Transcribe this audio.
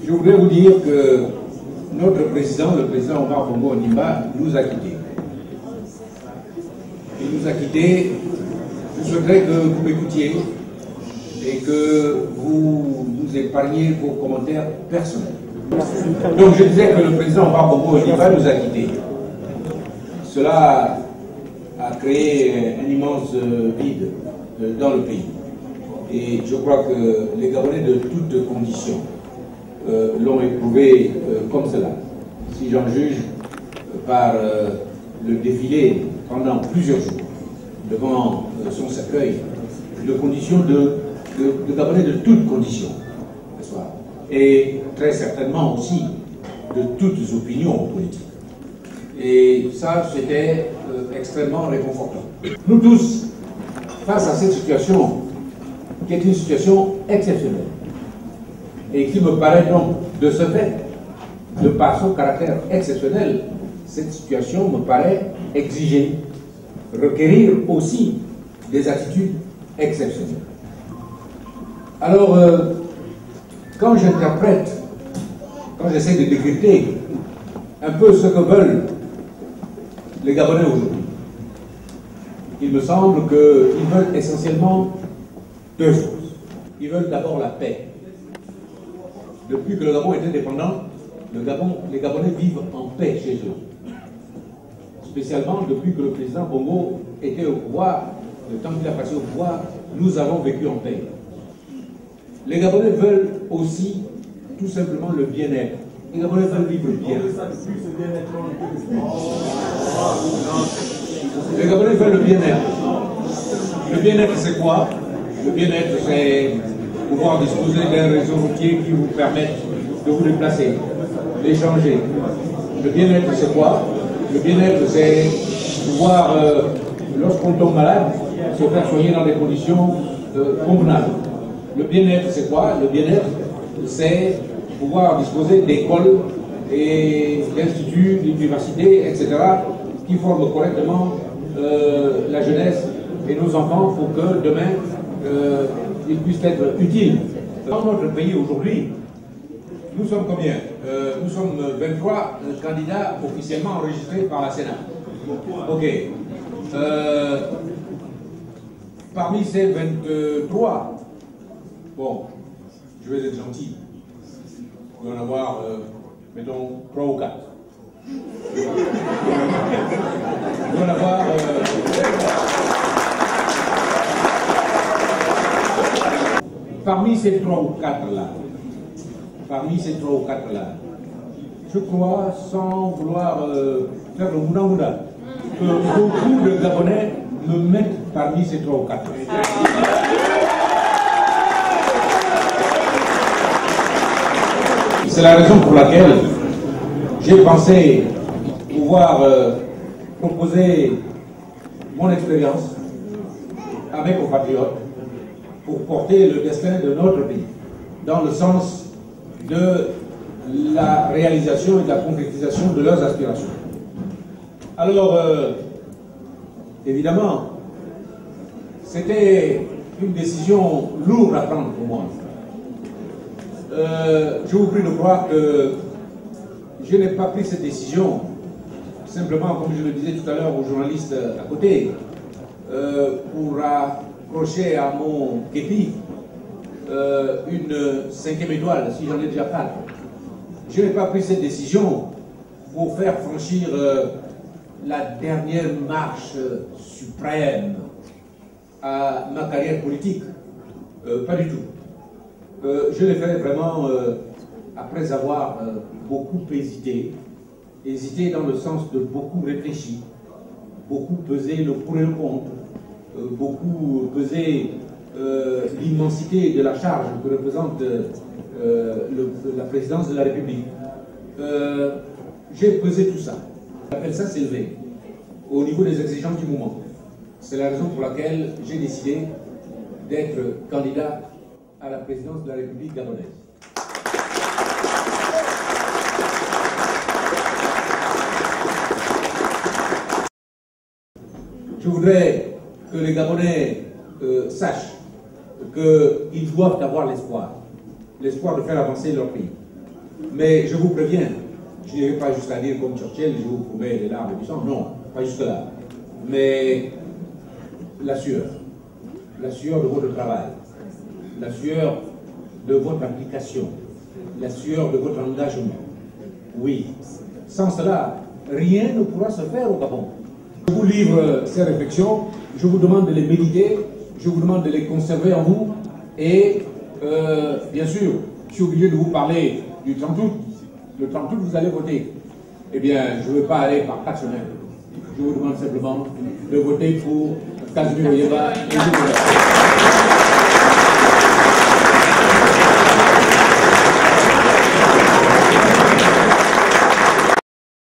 Je voudrais vous dire que notre président, le président Omar Bongo Ondimba, nous a quittés. Il nous a quittés. Je souhaiterais que vous m'écoutiez et que vous nous épargniez vos commentaires personnels. Donc je disais que le président Omar Bongo Ondimba nous a quittés. Cela a créé un immense vide dans le pays. Et je crois que les Gabonais de toutes conditions l'ont éprouvé comme cela. Si j'en juge par le défilé pendant plusieurs jours devant son cercueil, de conditions de Gabonais de toutes conditions, n'est-ce pas? Et très certainement aussi de toutes opinions politiques. Et ça, c'était extrêmement réconfortant. Nous tous, face à cette situation, qui est une situation exceptionnelle, et qui me paraît donc, de ce fait, de par son caractère exceptionnel, cette situation me paraît exiger, requérir aussi des attitudes exceptionnelles. Alors, quand j'interprète, quand j'essaie de décrypter un peu ce que veulent les Gabonais aujourd'hui, il me semble qu'ils veulent essentiellement deux choses. Ils veulent d'abord la paix. Depuis que le Gabon est indépendant, les Gabonais vivent en paix chez eux. Spécialement depuis que le président Bongo était au pouvoir, le temps qu'il a passé au pouvoir, nous avons vécu en paix. Les Gabonais veulent aussi tout simplement le bien-être. Les Gabonais veulent vivre bien. Les Gabonais veulent le bien-être. Le bien-être, c'est quoi? Le bien-être, c'est pouvoir disposer d'un réseau routier qui vous permette de vous déplacer, d'échanger. Le bien-être, c'est quoi? Le bien-être, c'est pouvoir, lorsqu'on tombe malade, se faire soigner dans des conditions convenables. Le bien-être, c'est quoi? Le bien-être, c'est pouvoir disposer d'écoles et d'instituts, d'universités, etc., qui forment correctement la jeunesse et nos enfants pour que demain, ils puissent être utiles. Dans notre pays aujourd'hui, nous sommes combien? Nous sommes 23 candidats officiellement enregistrés par la Sénat. Ok. Parmi ces 23, bon, je vais être gentil, il va y en avoir, mettons, 3 ou 4. Il va y en avoir... Parmi ces 3 ou 4 là, je crois, sans vouloir faire le mouna-mouna, que beaucoup de Gabonais me mettent parmi ces 3 ou 4. C'est la raison pour laquelle j'ai pensé pouvoir proposer mon expérience à mes compatriotes pour porter le destin de notre pays dans le sens de la réalisation et de la concrétisation de leurs aspirations. Alors, évidemment, c'était une décision lourde à prendre pour moi. Je vous prie de croire que je n'ai pas pris cette décision simplement, comme je le disais tout à l'heure aux journalistes à côté, pour accrocher à mon képi une 5e étoile, si j'en ai déjà 4. Je n'ai pas pris cette décision pour faire franchir la dernière marche suprême à ma carrière politique. Pas du tout. Je l'ai fait vraiment après avoir beaucoup hésité dans le sens de beaucoup réfléchi, beaucoup pesé le pour et le contre, beaucoup pesé l'immensité de la charge que représente la présidence de la République. J'ai pesé tout ça. J'appelle ça s'élever au niveau des exigences du moment. C'est la raison pour laquelle j'ai décidé d'être candidat à la présidence de la République gabonaise. Je voudrais que les Gabonais sachent qu'ils doivent avoir l'espoir de faire avancer leur pays. Mais je vous préviens, je n'irai pas jusqu'à dire comme Churchill, je vous promets les larmes et du sang, non, pas jusque-là. Mais la sueur de votre travail, la sueur de votre application, la sueur de votre engagement. Oui, sans cela, rien ne pourra se faire au Gabon. Je vous livre ces réflexions, je vous demande de les méditer, je vous demande de les conserver en vous, et bien sûr, je suis obligé de vous parler du 30 août. Le 30 août, vous allez voter. Eh bien, je ne veux pas aller par 4 semaines. Je vous demande simplement de voter pour Casimir Oyeba et je vous remercie.